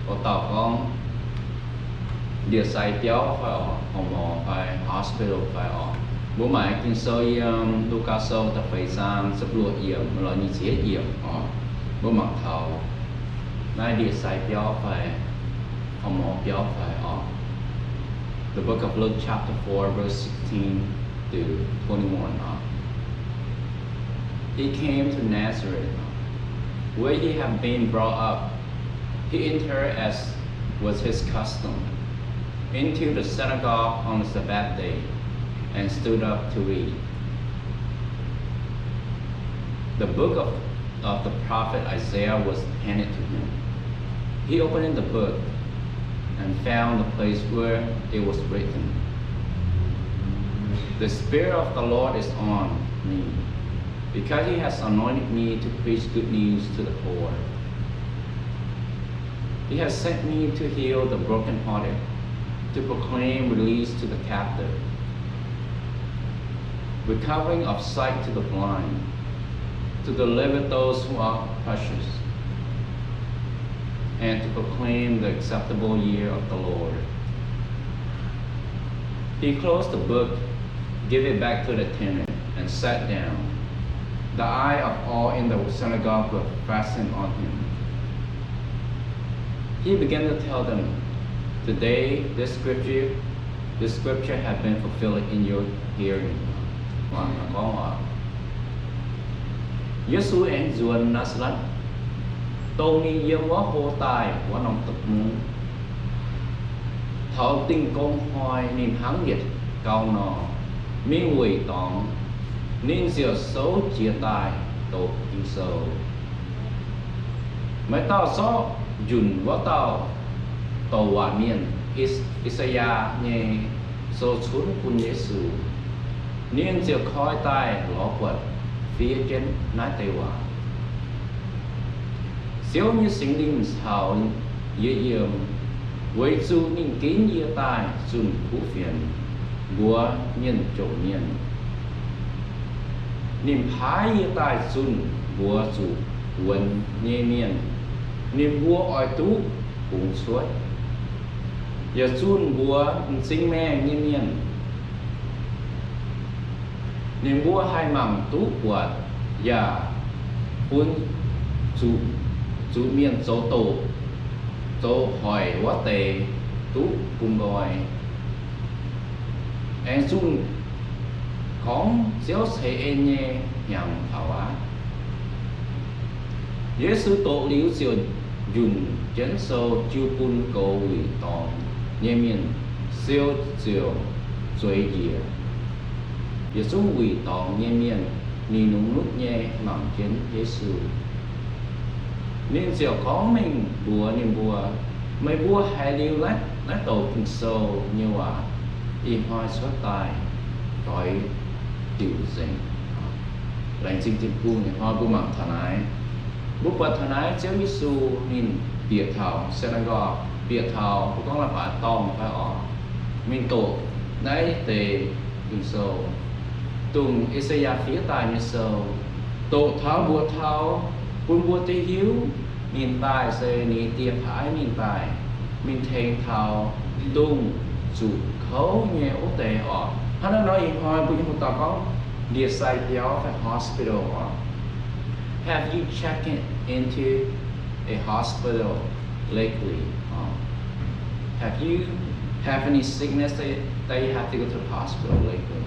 có tàu con địa sai béo phải ở phòng mổ phải hospital phải ở bố mẹ kinh soi Lucas sâu tập phải sang sắp lụa yểm là như thế yểm ở bố mặc thầu nay địa sai béo phải phòng mổ béo phải ở The book of Luke chapter 4 verse 16 to 21 He came to Nazareth where he had been brought up. He entered as was his custom into the synagogue on the Sabbath day and stood up to read. The book of the prophet Isaiah was handed to him. He opened the book and found the place where it was written, The Spirit of the Lord is on me, because he has anointed me to preach good news to the poor. He has sent me to heal the brokenhearted, to proclaim release to the captive, recovering of sight to the blind, to deliver those who are precious, and to proclaim the acceptable year of the Lord. He closed the book, gave it back to the tenant, and sat down. The eye of all in the synagogue were fastened on him. He began to tell them, Today this scripture has been fulfilled in your hearing. Giêsu en duan Nazareth, tôn ni dương quá hô tài quá nông tập mu. Thảo tinh công hoài niềm hắng nhiệt cao nọ, minh quỷ tỏng, nên diệu xấu chia tài tổ kinh sâu. Mấy tao xó dùn quá tao tàu hòa miền Isaiah nhé số chuốn quân Giêsu nên diệu khói tai ló quật phía trên nái tây hòa. Xíu như sinh linh thảo dễ dường với dù ninh kín dĩa tai dùn phú phiền búa nhân chỗ nhiên niềm phái dĩa tai dùn búa dù quần nhê miền niềm búa oi tú cùng suốt giờ dùn búa sinh mẹ nhê miền niềm búa hai mầm tú quạt và cuốn chú miền số tổ số hỏi quá tề tú cùng gọi em dùn con xéo xe em nhé nhằm thảo á Giêsu tổ liễu diệu dùng chén sâu chiêu cun cầu quỷ tòn nhé miền siêu diệu duy dìa Giêsu quỷ tòn nhé miền ni nung nút nhé mỏng chén Giêsu nên diệu có mình bùa niềm bùa mấy bùa hai liêu lách tổ kinh sâu như là y hoa xuất tài đói tiểu dình lành chính chính phu này hoa bùa mạng thần ái bùa bật thần ái chéo Giêsu nên biệt thảo sẽ nói gọi biệt thảo cũng là bà tòng phải ở mình tổ đấy tề kinh sâu tùng Isaiah phía tài như sâu tổ tháo bùa tháo quân bùa tê hiếu nhìn tài sẽ ní tiệp hãi nhìn tài mình thèn thảo tung chủ khấu nhẹ ố tệ ở hắn nói in hoa bùi một tàu có địa sai béo phải hospital ở have you checked into a hospital lately have you have any sickness that you have to go to the hospital lately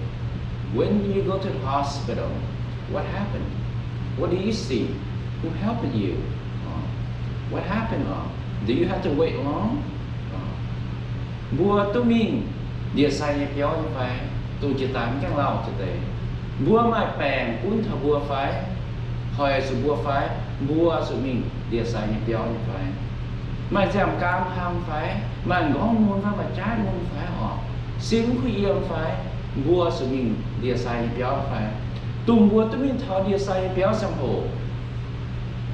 when you go to the hospital what happened what do you see who helped you what happened do you have to wait long bùa tu mình địa sai béo như vậy tu chỉ tám các lao chỉ tệ bùa mai bèn cuốn thà bùa phái hỏi sự bùa phái bùa sự mình địa sai béo như vậy mà giảm cam ham phái mà ngó muốn và trái muốn phái họ xin khi yêu phái bùa sự mình địa sai béo phái tùng bùa tu mình thọ địa sai béo sang hồ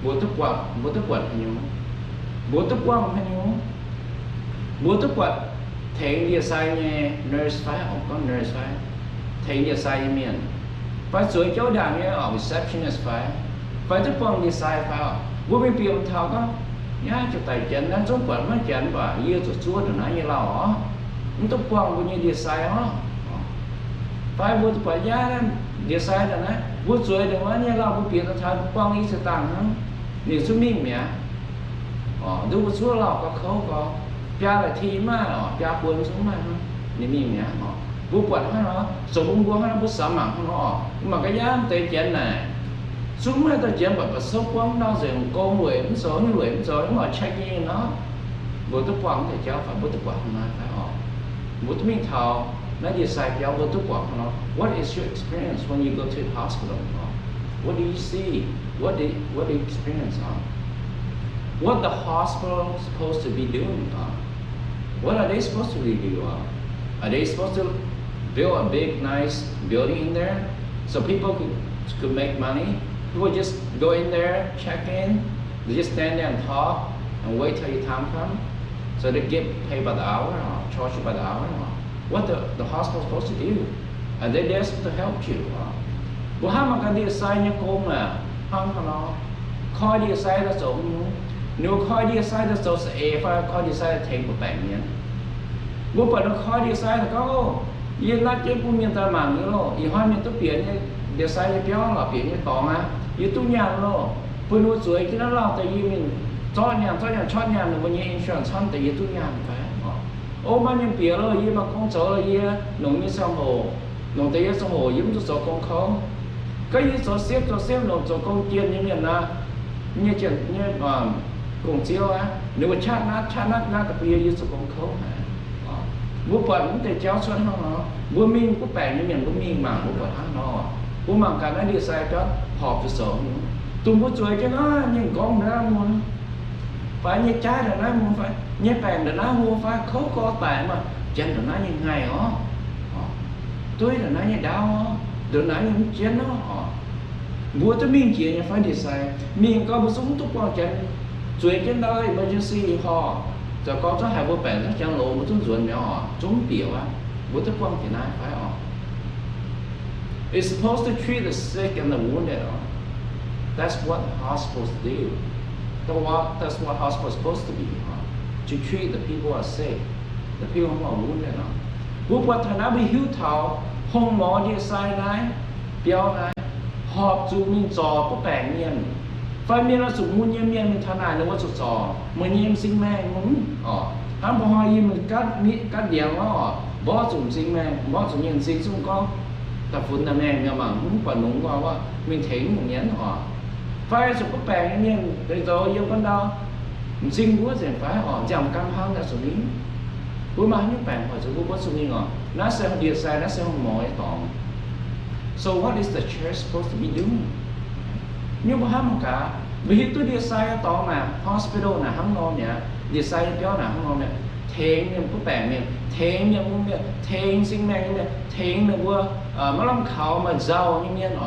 bùa tức quạt hay nhung bùa tức quang hay nhung bùa tức quạt thấy địa sai nghe nurse phải không có nurse phải thấy địa sai miền phải sửa chỗ đàn nghe ở receptionist phải tức quang địa sai phải bùa bên piệm thảo có nhá cho tài chân nó giống quản nó chân và yêu cho chúa rồi nói như là ó không tốt quăng bao nhiêu địa sai ó phải buat pelajaran dia saya dan buat sesuai dengan yang lah buat kita tahu quăng ý sẽ tăng hơn nếu chúng mình mẹ đối với số là có khâu có cha là thi mà cha buồn xuống mà nếu mình mẹ buat quạt nó số bông buông nó buat sama nó mà cái giá tệ chuyện này xuống mà tệ chuyệnแบบsố quăng nó rồi con người cũng số như người cũng số nó check in nó buat tu quăng thì cháu phải buat tu quăng mà phải buat mình thao nó đi sai cháu buat tu quăng nó what is your experience when you go to the hospital what do you see what do you experience what the hospital is supposed to be doing what are they supposed to do are they supposed to build a big nice building in there so people could make money people just go in there check in they just stand there and talk and wait till your time comes so they get paid by the hour or charge you by the hour what the hospital is supposed to do are they there to help you bữa hát mà cái đi sai như cô mà không nó coi đi sai là số nếu coi đi sai là số sẽ phải coi đi sai là thêm một bạn nhé bữa bữa nó coi đi sai là có yên lát trên cũng miền tây mảng nữa rồi ý hoa miền tây biển như đi sai như béo là biển như tỏng á như tu nhà rồi bữa nuôi chuối cái nó là tại vì mình cho nhà chót nhà là mình insurance xong tại vì tu nhà phải ô mà những biển rồi như mà con chó là như nông như sông hồ nông tây sông hồ giống như số con không cái gì số xếp nông số con kiên như miền na như chuyện như cùng chiếu á nếu mà chát nát cái bia như số con không bố phận thì chéo xuân nó bố minh cũng bẻ như miền bố minh mà bố phận nó bố mang cả nó đi sai cho họp cho số tụi bố chuối cho nó những con nữa muốn phải như trái là nó muốn phải như bèn là nó mua phải khấu có tài mà chân là nó như ngày ó tôi là nó như đau được nó như chén nó bố cho mình chỉ phải đi sai mình có một súng tốt quan chân chuối trên đó emergency họ giờ có cho hai bố bèn nó chẳng lộ một chút ruộng nhỏ trúng biểu á bố tất quăng thì nãy phải it's supposed to treat the sick and the wounded that's what hospitals do that's what hospitals is supposed to be to treat the people who are sick the people who are wounded bố quạt thằng nào bị hiu thảo hông mỏ đi sai này béo này họp chú mình trò bố bèn nhiên phải miền là sủng muốn nhiễm miền mình thà này là what sụt sò mình nhiễm sinh mẹ muốn hắn bỏ hoa mình cắt điện nó bỏ sủng sinh mẹ bỏ sủng nhân sinh xung con tập phun là mẹ nhà mà muốn quản đúng qua mình thấy một nhẫn phải sủng có bèn nhiên rồi yêu con đâu sinh quá rồi phải chồng cam hăng là sủng nín bữa mà những bạn hỏi sủng có sủng nín nó sẽ không địa sai nó sẽ không mỏi tỏng so what is the church supposed to be doing nhưng mà ham cả vì tôi đi sai tỏ mà hospital là hắn ngon nhỉ đi sai béo là hắn ngon nhỉ thêm nhưng có bẻ miệng thêm nhưng muốn miệng thêm sinh mẹ như thêm là vừa mà làm khảo mà giàu như miệng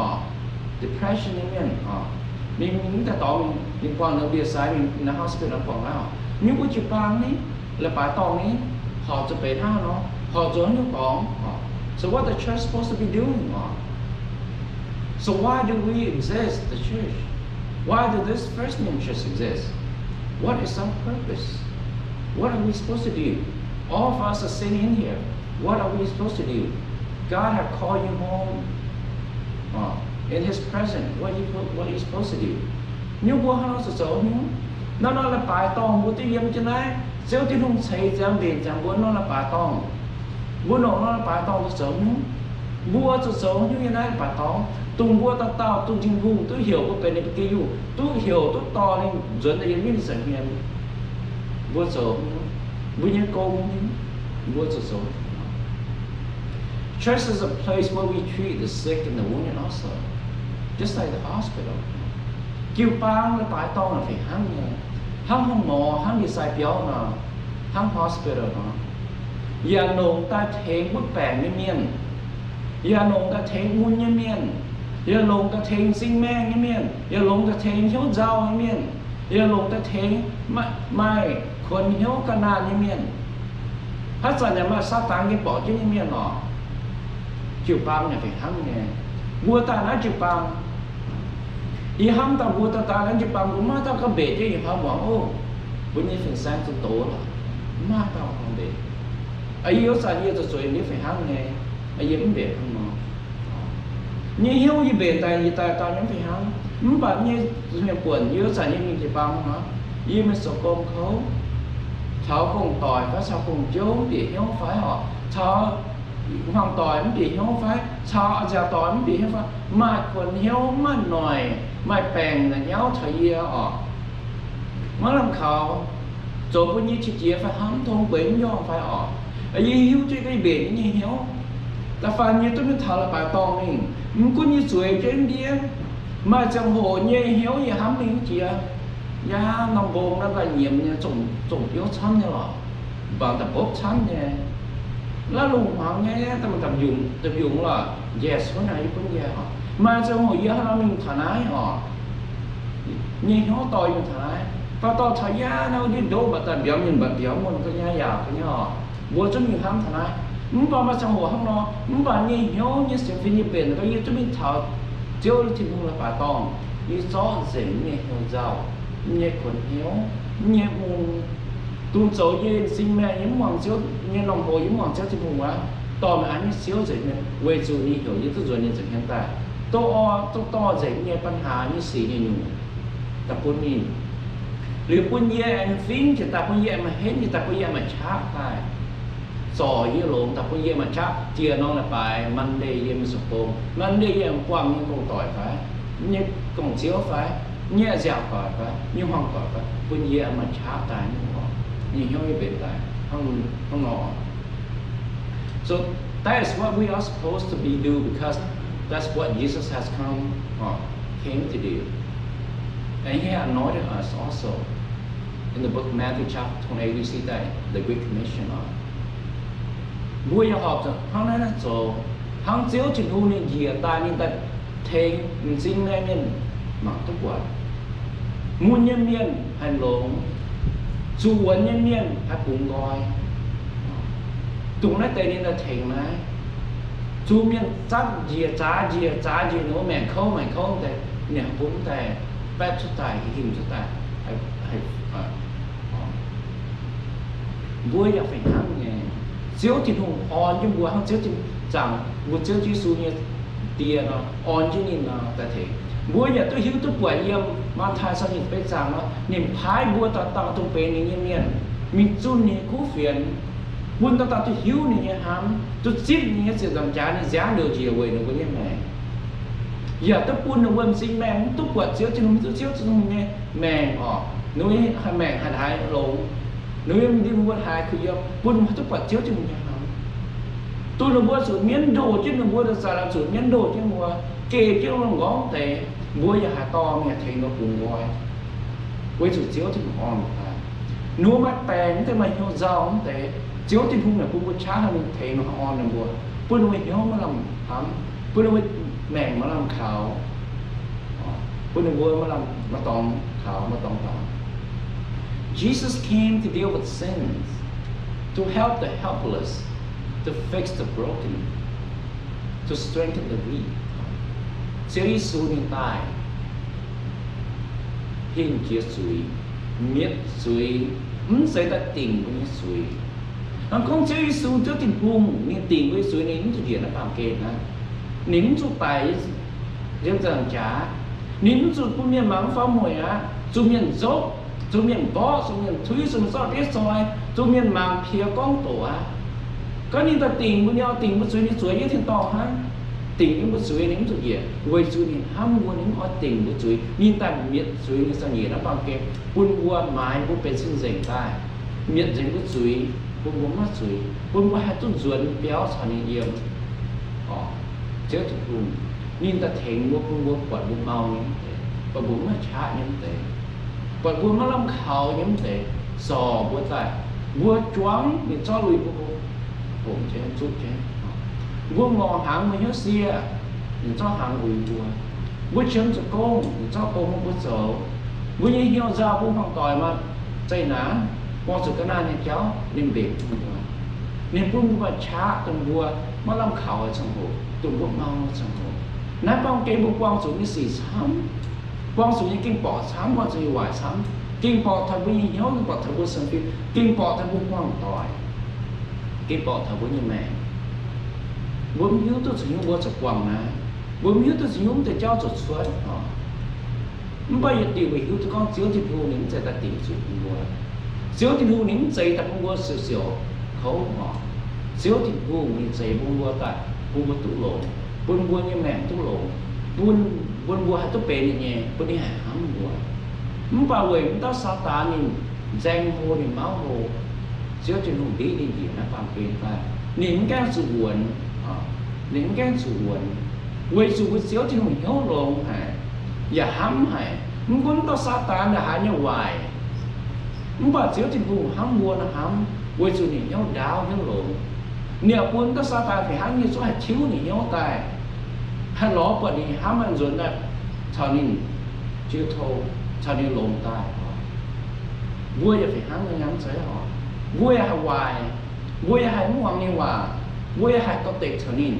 depression như miệng mình ta tỏ mình quan nó đi sai mình là hospital quan nào nhưng có chụp băng ní là bài tòng ní họจะไปท่าnó họ giống như con so what the church supposed to be doing So why do we exist, the church? Why do this First Name Church exist? What is our purpose? What are we supposed to do? All of us are sitting in here. What are we supposed to do? God have called you home in His presence. What are you supposed to do? Nhưng bố nó sẽ xấu nó là bài tòng bố tiêu yếm cho này. Nếu tiêu không thấy rằng biển chẳng bố nó là bài tòng. Bố nó là bài tòng sẽ xấu bố sẽ xấu như thế này là bài tòng. Tung bua tao tung chinh vùng tôi hiểu có cái này cái gì tôi hiểu tôi to lên dẫn đến những sản phẩm bua số bua những công bua số church is a place where we treat the sick and the wounded also just like the hospital kêu bang là tại to là phải hăng không mò hăng đi sai béo mà hăng hospital nó nhà nông ta thấy bút bẻ như miền nhà nông ta thấy muôn như miền giờ lồng ta thêm sinh mẹ như miền giờ lồng ta thêm hiếu giàu như miền giờ lồng ta thêm maiคนhiếuกันนานnhư miền hát giờ nhà mà sát táng cái bỏ chứ như miền nó chịu bám nhà phải hăng nè vua ta nói chịu bám ý hăng ta vua ta nói chịu bám cũng mà ta có bể chứ ý hăng bảo ô bữa nay phần sáng tôi tổ là má tao không biết ấy yếu sao yếu tôi rồi nếu phải hát nghe ấy yếu biết không mà như hiếu như bền tài như tài tao nhóm phải hát muốn bạn như người quần yếu sao như mình chỉ bằng hả yếu mình sợ cơm khấu cháu cùng tỏi và cháu cùng dấu để hiếu phải họ cháu hoàng tỏi để hiếu phải cháu già tỏi để hiếu phải mà quần hiếu mà nổi mà bèn là nhau thời gian họ mà làm khảo rồi bây giờ chỉ phải hám thông bến nhau phải họ ở đây hiếu chơi cái biển như hiếu ta phải như tôi mới thảo là bài tòng mình mình cũng như suy trên đi mà trong hồ như hiếu như hám mình chỉ giá nông bồn nó là nhiệm như trồng yếu chăn như là bằng tập bốc chăn như lá lùng hoàng nghe ta mình tập dụng là yes cái này cũng yeah mà trong hồ giá mình thả nái họ như hiếu tỏi mình thả nái và tỏi thả giá nó đi đâu mà ta biểu mình bật biểu mình cái nhà giàu cái nhà họ bữa chúng mình hám thả nái muốn vào mà trong hồ không nó muốn vào như hiếu như sự phi như biển cái như chúng mình thảo chiếu thì không là bà tòng như gió dĩnh như hiếu giàu như quần hiếu như mùng tuôn số như sinh mẹ như hoàng chiếu như lòng hồ như hoàng chiếu thì mùng quá to mà anh xíu dĩnh này quay dù như hiểu như tôi rồi như chẳng hiện tại to dĩnh nhưปัญหาnhư xì như nhung tập quân nhìnหรือquân nhẹ anh phím thì tập quân nhẹ mà hết thì tập quân nhẹ mà chát lại sò như lộn tập quân nhẹ mà chát chia nó là bài Monday như mình sụp bông Monday như quăng như con tỏi phải như con chiếu phải nhẹ dẻo phải như hoàng phải quân nhẹ mà chát tại như họ như nhau như bên tại không ngỏ. So that is what we are supposed to be do because that's what Jesus has came to do. And he anointed us also. In the book of Matthew chapter 28, we see that the Great Commission on. Vui nhà họp rồi, hắn nói là rồi, hắn chiếu trên thu nên gì ta nên ta thế mình xin nghe nhân mà tốt quá. Muôn nhân miên hành lộn, dù quấn nhân miên hay cùng gọi. Tụng nói tên nên là thành này. Dù miên chắc giá gì nữa mẹ không thế, nhà cũng thế, bếp xuất tài, hình xuất tài, hay vui là phải hát nghe. Chiếu thì hùng on chứ bùa hắn chiếu thì chẳng bùa chiếu chứ su như tiền nó on chứ nhìn nó tại thế bùa nhà tôi hiếu tôi quả nhiệm mà thay sao nhìn biết rằng nó niệm phái bùa tạo tung bền như nhiên mình chun như cú phiền buôn tạo tôi hiếu như ham tôi giết như sự dòng trả như giá được gì vậy nó có như này giờ tôi buôn nó quên sinh mẹ tôi quả chiếu chứ không chiếu chứ không nghe mẹ họ nói hai mẹ hai lộn nếu em đi mua haiคือbuôn tất cả chiếu cho mình tôi là mua sữa miến đồ chứ là mua được sao làm sữa miến đồ chứ mua kê chứ nó ngó thì mua nhà hà to mẹ thấy nó cùng ngồi với sữa chiếu thì ngon mà nếu mà bèn thì mày nó giàu thế chiếu thì không là cũng có chá là mình thấy nó ngon là mua buôn mình nhớ mà làm hắm buôn mình mẹ mà làm khảo buôn mình mua mà làm mà tòng khảo. Jesus came to deal with sins, to help the helpless, to fix the broken, to strengthen the weak. Chúa Giêsu hiện tại hiện chia suy, miết suy, sẽ ta tình với những suy. Không Chúa Giêsu cho tình buông, nhưng tình với suy nên cho chuyện nó phạm kê na. Nín cho tài dân dần trả, nín cho cũng miền mắng phá mùi á, cho miền dốc. Chú miền bó, chú miền thúy, chú miền xót biết rồi, chú miền màng phía con tổ á. Có nên ta tình với nhau, tình với suy như thiên to hả? Tình với suy nếm rồi gì? Với suy nên ham muốn nếm ở tình với suy, nên ta miệt suy như sao nhỉ nó bằng cái buôn bua mái buôn bên sinh dành ta, miệt dành với suy, buôn bua mắt suy, buôn bua hai tuần ruột béo sao nên nhiều, chết thực luôn. Nên ta thấy mua buôn bua quạt buôn mau như thế, và buôn mắt chả như thế. Còn buôn nó làm khảo như thế, sò buôn tài, buôn choáng thì cho lùi buôn chế chút chế, buôn ngò hàng mới nhớ xia, thì cho hàng lùi buôn chấm cho công, thì cho công buôn sầu, buôn như hiếu ra buôn hoàng tỏi mà chay ná, qua sự cái này như cháu nên bể nên buôn buôn chả tụi buôn mà làm khảo ở trong hồ, tụi buôn mau ở trong hồ, nãy bao cái buôn quang xuống như xì xám. Quang xuống như kinh bỏ sáng, quang xuống như hoài sáng, kinh bỏ thằng bún nhớ kinh bỏ thằng bún sân phi kinh bỏ thằng bún hoang tỏi kinh bỏ thằng bún như mẹ bún hiếu tôi sử dụng bún sập quăng nè bún hiếu tôi sử dụng để cho chuột suốt bây giờ điều về hiếu tôi con chiếu thì hưu nín chạy ta tìm chuyện mua chiếu thì hưu nín chạy ta cũng mua sửa sửa khấu họ chiếu thì hưu nín chạy buôn mua tại buôn mua tủ lộ buôn mua như mẹ tủ lộ buôn mua hai tủ bể nhẹ buôn đi hàng hắm mua muốn bảo vệ muốn tao sao ta nhìn danh hồ nhìn máu hồ chiếu thì hưu đi gì nó phạm quyền ta nín cái sự buồn nín cái sự buồn quay sự buồn chiếu thì hưu hiếu lộ hảอย่าห้ำให้มึงคนต่อซาตานอย่าหายเนี่ยไหวมึงบาดเสียวจิตกูห้ำวัวนะห้ำวัวจุนี่เหี้ยวดาวเหี้ยวหลงเนี่ยคนต่อซาตานไปห้ำเนี่ยช่วยชิวนี่เหี้ยวตายให้ล้อปวดนี่ห้ำมันจนได้ชาวนี้ชิวโทชาวนี้ลงตายวัวอย่าไปห้ำเนี่ยย้ำใส่หรอวัวอย่าให้ไหววัวอย่าให้มึงหวังนี่ว่าวัวอย่าให้ตัวเตะชาวนี้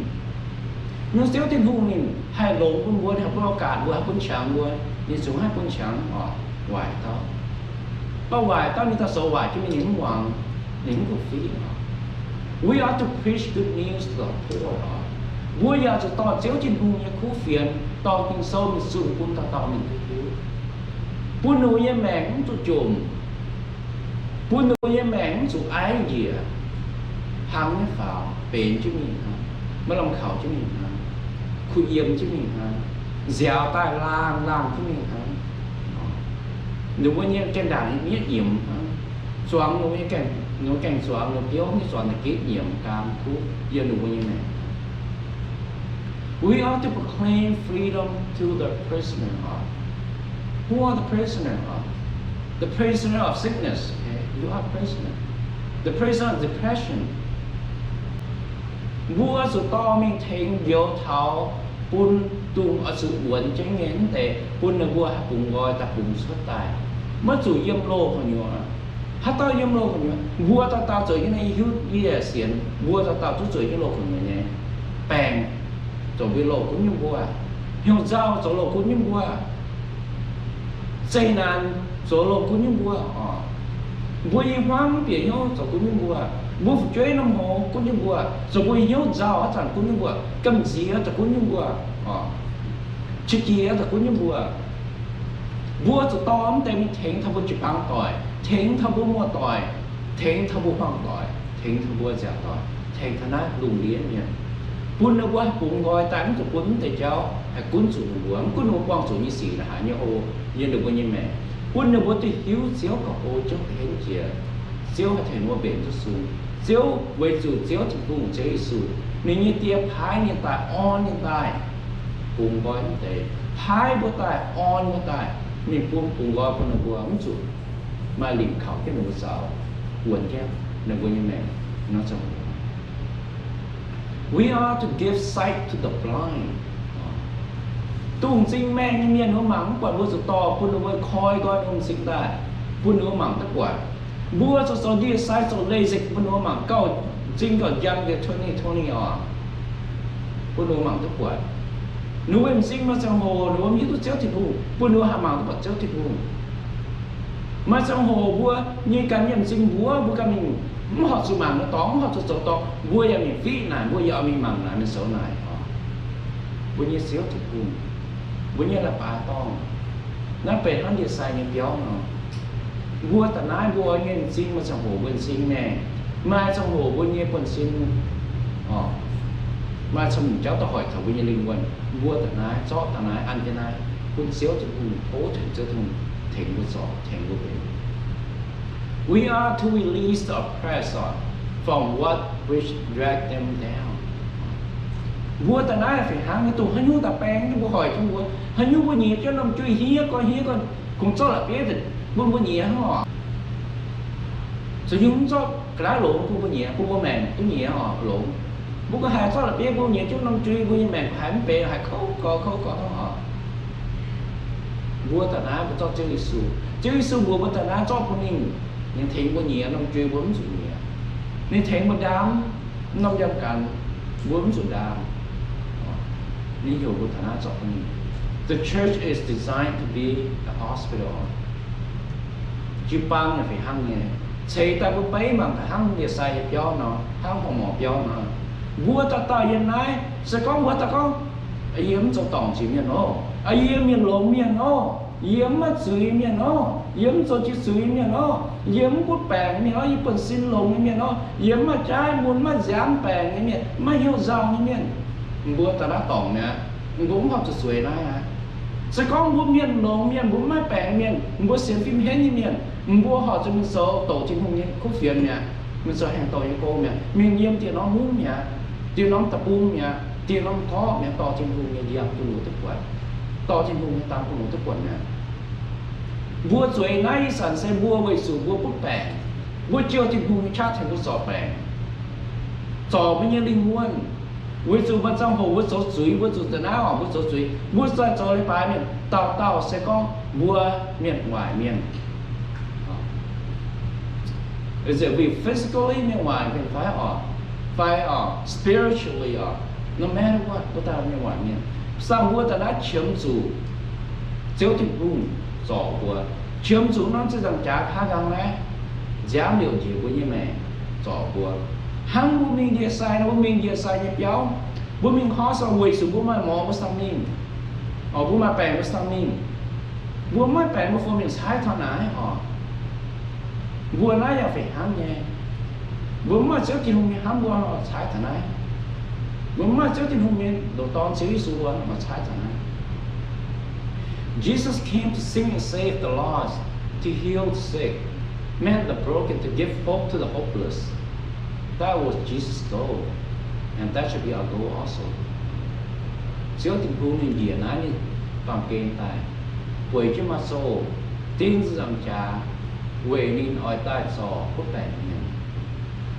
nó xéo trên hung mình hai lồng con búa hay con cạn búa hay con trắng búa đi xuống hai con trắng họ hoài tao bao hoài tao như ta sầu hoài cho mình những hoàng những cuộc phí we are to preach good news to the poor búa giờ cho tao xéo trên hung như khu phiền tao kinh sâu mình sụp quân tao mình thiếu buôn nuôi như mẹ cũng tụt chùm buôn nuôi như mẹ cũng tụt ái gì hàng cái pháo bền chứ mình mới làm khảo chứ mìnhคุยเยี่ยมใช่ไหมฮะเสียวใต้ล่างใช่ไหมฮะหนูว่าเนี่ยแกงด่างเนี่ยเยี่ยมสวงหนูเนี่ยแกงสวงหนูเกี้ยวนี่สวงแต่เกี้ยเยี่ยมกามทุกเยี่ยมหนูว่ายังไง We ought to proclaim freedom to the prisoner Who are the prisoner The prisoner of sickness okay? You are prisoner The prisoner of depression vua sự to mình thấy vô thảo bún tung ở sự buồn tránh nghén để bún là vua cùng gọi ta cùng xuất tài mất chủ yếm lô của nhau hát tao yếm lô của nhau vua tao chơi cái này hiếu như là xiên vua tao chút chơi cái lô của người nhé bèn rồi với lô cũng như vua hiểu giao rồi lô cũng như vua dây nan rồi lô cũng như vua vua yên hoang biển nhau rồi cũng như vua bố phục chế năm hồ cũng như bùa rồi bố hiếu giàu ở chẳng cũng như bùa cầm gì ở cũng như bùa chiếc kia ở cũng như bùa rồi toแต่มีเทงทำบุญจีบังต่อยเทงทำบุญมัวต่อยเทงทำบุญฟังต่อยเทงทำบุญจ่าต่อยเทงธนาลุงเลี้ยงเนี่ยปุ้นนะว่าปุ้นงอยแต่ไม่ถูกปุ้นแต่เจ้าให้ปุ้นสู่หัวปุ้นหัวกว้างสู่ยี่สี่นะฮะเนี่ยโอ้ยังดูว่ายังแม่ปุ้นนะว่าที่หิวเสียวกับโอ้เจ้าเห็นเจียเสียวให้เห็นว่าเบ่งจะสู้chiếu với chủ chiếu thì cùng chế sự nếu như tia thái như tại on như tại cùng gọi như thế thái bữa tại on như tại mình cùng gọi con là của ông chủ mà liền khảo cái nụ sao buồn kém là của như mẹ nó trong we are to give sight to the blind tung sinh mẹ như miền nó mắng quả bữa sự to quân nó khoi coi ông sinh tại quân nó mắng tất quả bua cho đi sai cho lấy dịch bún nó mảng cao chính còn young the 2020 bún nó mảng tất quả nếu em sinh mà trong hồ nếu em biết chéo thịt hù bún nó hạ mảng tất chéo thịt hù mà trong hồ bua như cái em sinh bua cái mình họ chịu mảng nó tóm họ cho to bua em mình phí này bua giờ mình mảng này mình xấu này bua như xéo thịt hù bua như là bà to nó về hắn đi sai như béo nó vua ta nói vua nghe sinh mà trong hồ bên sinh nè mà trong hồ vua nghe bên sinh mà trong cháu ta hỏi thầu bên linh quân vua ta nói cho ta nói ăn thế này quân xéo cho quân cố thành cho thùng thành quân sọ thành quân bể we are to release the oppressor from what which drag them down vua ta nói là phải hăng cái tụ hắn nhu ta bèn cái vua hỏi trong vua hắn nhu vua nhiệt cho năm chui hía con cũng cho là biết rồi bún bún nhẹ họ sử dụng cho cái lộn bún nhẹ bún mềm cái nhẹ họ lộn bún có hai số là biết bún nhẹ chút năm truy bún mềm hai bề hai khâu có họ vua ta ná cho chơi Giêsu vua ta ná cho bún nhìn nhưng thiện bún nhẹ năm truy bún sự nhẹ nên thiện bún đám năm giam cản bún sự đám lý do vua ta ná cho bún nhìn the church is designed to be a hospital chữ băng là phải hăng nhé xây ta bút bấy mà hăng để xài cho nó hăng phòng mỏ cho nó vua ta hiện nay sẽ có vua ta có yếm cho tổng chỉ miền nó yếm miền lỗ miền nó yếm mất dưới miền nó yếm cho chỉ dưới miền nó yếm bút bèn miền nó yếm phần xin lồng miền nó yếm mà trái muốn mà dám bèn miền mà hiểu giàu miền vua ta đã tổng nè cũng học cho suy này à sẽ có vua miền lỗ miền vua mà bèn miền vua xem phim hết như miền vua họ cho mình số tổ chính hùng nhé khúc phiền nè mình số hàng tổ như cô nè miền yếm thì nó muốn nè thì nó tập buông nè thì nó có nè tổ chính hùng nhé đi học tu tức quật tổ chính hùng nhé tam tu tức quật nè vua suy này sản sẽ vua vềสู่vua bút bèn vua chiêu chính hùng chát thành vua sọ bèn sọ với những linh nguồn vuaสู่bên trong hồ vua số suy vuaสู่từ nào vua số suy vua ra cho lấy bài miền tàu sẽ có vua miền ngoài miền is it we physically miền ngoài miền phải ở spiritually ở no matter what chúng ta miền ngoài miền sang vua ta đã chiếm chủ chiếu chính hùng sọ vua chiếm chủ nó sẽ rằng trả khá găng này dám điều gì của như mẹ sọ vua hắn bố mình địa sai nó bố mình địa sai nhập giáo bố mình khó sao quỳ sự bố mà mò bố sang mình bố mà bèn bố sang mình bố mà bèn bố phô mình sai thọ nái vua nói là phải ham nhé vua mà trước thì hùng ham vua nó sai thọ nái vua mà trước thì hùng đồ to chữ số vua mà sai thọ nái Jesus came to sing and save the lost, to heal the sick, mend the broken, to give hope to the hopeless. That was Jesus' goal, and that should be our goal also. Chiếu tình huống mình địa nói như bằng kênh tài, quầy chứ mà sổ, tin rằng cha, quầy nên ỏi tai sò cốt bèn mình.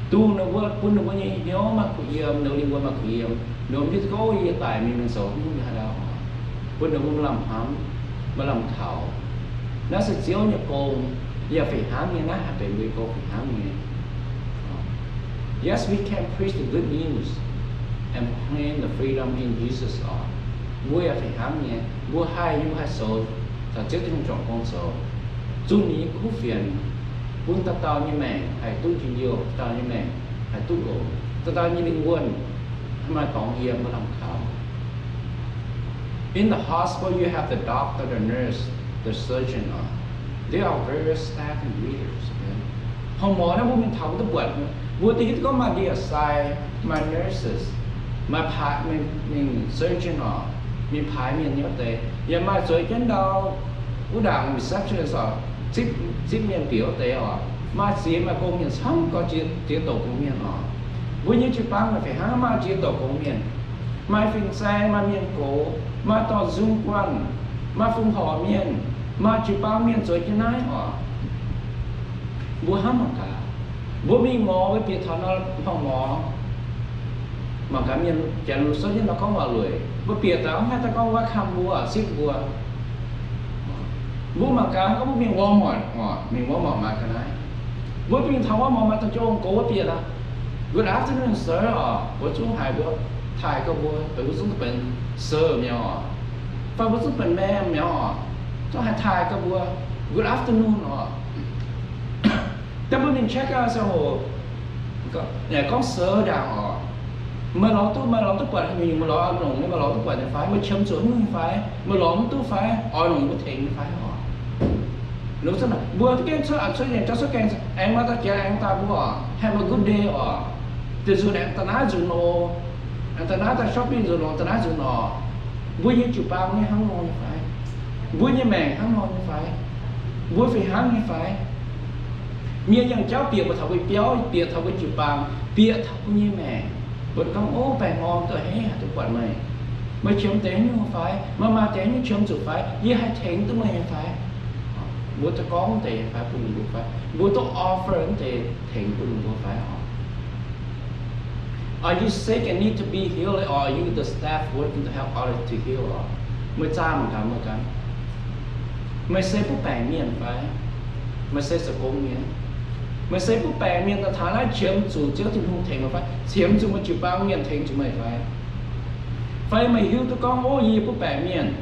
Tu nó vợ, quân nó như nhớ mà cụ yếm, nó liên quan mà cụ yếm, nó biết có gì tài mình sổ cũng như hà đào. Quân nó cũng làm hám, mà làm thảo. Nó sẽ chiếu như cô, giờ phải hám như nó hả phải người cô phải hám như. Yes, we can preach the good news and proclaim the freedom in Jesus. Vua phải hám nhé, vua hai nhưng hai số, thật trước thì không chọn con số. Chú ní cú phiền, vua ta tao như mẹ, hãy tu chuyện nhiều, tao như mẹ, hãy tu gỗ, ta tao như linh quân, mà tổng hiểm mà làm khảo. In the hospital, you have the doctor, the nurse, the surgeon. They are various staff and leaders. Không mỏ nó vua mình thấu tới quật. Vua thì có mà đi aside, mà nurses, mà phái mình surgeon mình phái mình nhớ tới, giờ mà rồi chân đầu, u đảng receptionist ship miền biểu tới mà xí mà công nhân xong có chế tổ công nhân vua như chụp băng là phải há mà chế tổ công nhân, mà phình xe mà miền cổ, mà tỏ dung quan, mà phun họ miền, mà chụp băng miền rồi chân này vua há mà cả. Bố mình ngó với biệt thọ nó không ngó mà cả miền chả lụt số nó có vào lưỡi bố biệt tao hay ta có quá khăm búa ship búa bố mà cả có bố mình ngó mỏi mình ngó mỏi mà cái này bố mình tháo quá mỏi mà tao cho ông cố bố biệt à good afternoon sir bố chú hai bố thai có bố bố xuống tập bệnh sir mèo và bố xuống bệnh mẹ mèo cho hai thai có bố good afternoonแต่บางทีเช็คเอาซะโหก็เนี่ยก็เสือด่างmà nó tốt quả nhiều mà nó ăn nồng mà nó tốt quả thì phải mà chấm xuống như phải mà nó tốt phải ăn nồng có thể như phải lúc đó là bữa cái số ăn số này cho số cái em mà ta chơi em ta bữa have a good day từ giờ em ta nói rồi nó em ta nói ta shopping rồi nó ta nói rồi nó bữa như chụp bao như hắn ngon như phải bữa như mèn hắn ngon như phải bữa phải hắn như phải miền yang cháu bịa mà thầu bị béo bịa thầu bị chịu bàng bịa thầu như mẹ bữa con ô bè ngon tôi hết tôi quản mày mà chấm té như không phải mà té như chấm chụp phải như hai thèn tôi mày phải bữa tôi có không thể phải phụ nữ phải bữa tôi offer không thể thèn phụ nữ phải are you sick and need to be healed or are you the staff working to help others to heal mới cha mà cảm mày xây bút bè miền phải mày xây sự công miền mà xây bút bè miền ta thả lại chiếm chủ chiếu thì không thành mà phải chiếm chủ mà chịu bao miền thành chủ mày phải mày hiểu tôi con ô gì bút bè miền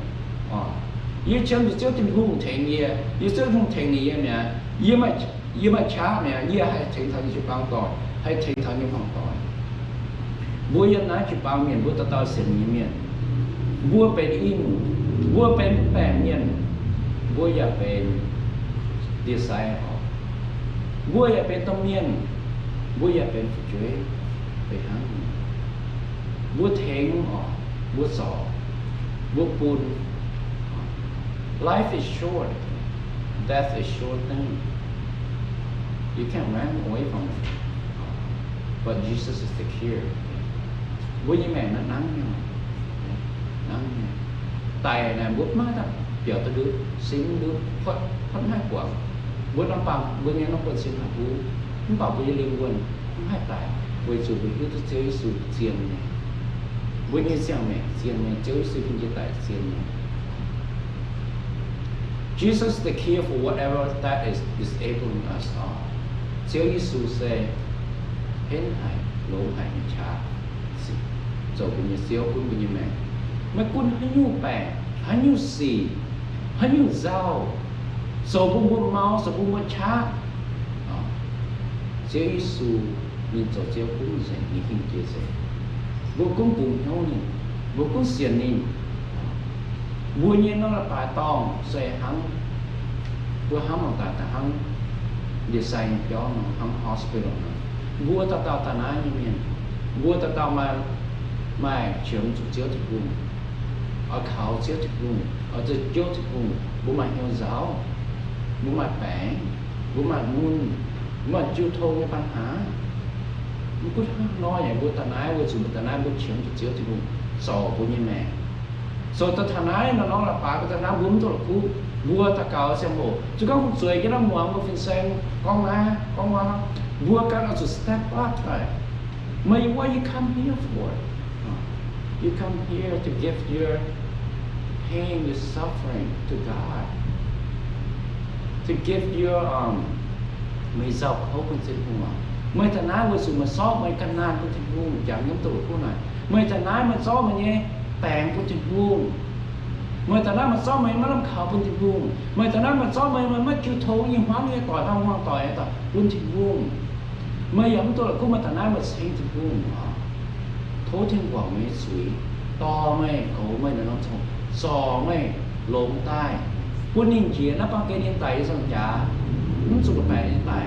như chiếm chủ chiếu thì không thành gì như chiếu không thành gì mẹ ยี่มาช้าเนี่ยยี่ให้ถึงทางจุดบางต่อให้ถึงทางนี้บางต่อบัวยันนะจุดบางเมียนบัวตะตาเสียงเมียนบัวเป็นอินบัวเป็นแปะเมียนบัวอยากเป็นดีไซน์ออกบัวอยากเป็นต้มเมียนบัวอยากเป็นผู้ช่วยไปหาบัวเทงออกบัวสอบัวปูน Life is short, death is short thing. You can't run away from it. But Jesus is the cure. Với như mẹ nó nắng nhau, nắng nhau. Tài này bước má đó, giờ tôi đưa, xin đưa, phát hai quả. Với nó bằng, với nghe nó còn xin học vũ, nó bảo với liên quân, nó hai tài. Với chủ với yếu tôi chơi sự chiên này. Với như xem mẹ, chiên này chơi sự kinh tế tài chiên này. Jesus is the cure for whatever that is disabling us all. Chúa Giêsu sẽ hết hại, lỗ hại như cha. Rồi bây giờ siêu quân bây giờ mẹ. Mà quân hãy nhu bè, hãy nhu xì, hãy nhu rau. Rồi bông bông máu, rồi bông bông cha. Chúa Giêsu nhìn cho Chúa quân dạy, nhìn hình kia dạy. Vô cũng cùng nhau nhìn, vô cũng xiên nhìn. Vua nhiên nó là bài tòng sẽ hắn vua hắn một tại hắn để xây cho nó hắn hospital nó vua ta tao ta nói như miền vua ta tao mà trưởng chủ chiếu thực vùng ở khảo chiếu thực vùng ở trên chiếu thực vùng bố mà hiểu giáo bố mà bẻ bố mà muôn bố mà chiêu thô với văn hóa bố cứ nói vậy vua ta nói vua chủ ta nói vua trưởng chủ chiếu thực vùng sò bố như mẹ rồi ta thà nói nó là bà của ta nói bướm tôi là cú vua ta cầu xem bộ chứ không rồi cái nó muộn mà phiền xem con mà vua cái nó should step up right mà what you come here for you come here to give your pain your suffering to God to give your mấy dọc hope in sin hùng mấy thà nói vừa sự mà xót mấy căn nan của sin hùng chẳng nhóm tuổi của này mấy thà nói mà xót mà nhéแต่งพุทธิภูมิเมื่อแต่นั้นมันซ้อมมันลำข่าวพุทธิภูมิเมื่อแต่นั้นมันซ้อมมันไม่จุดโถยิ่งหวานยิ่งต่อยห้องต่อยต่อพุทธิภูมิเมื่ออย่างตัวกูมาแต่นั้นมันเซ็งพุทธิภูมิโถทิ้งกว่าไม่สวยต่อไม่โอ้ไม่น้องชมสอไม่ลงใต้quân ninh chiến nó bằng cái điện tài sang trả nó dùng cái bài điện tài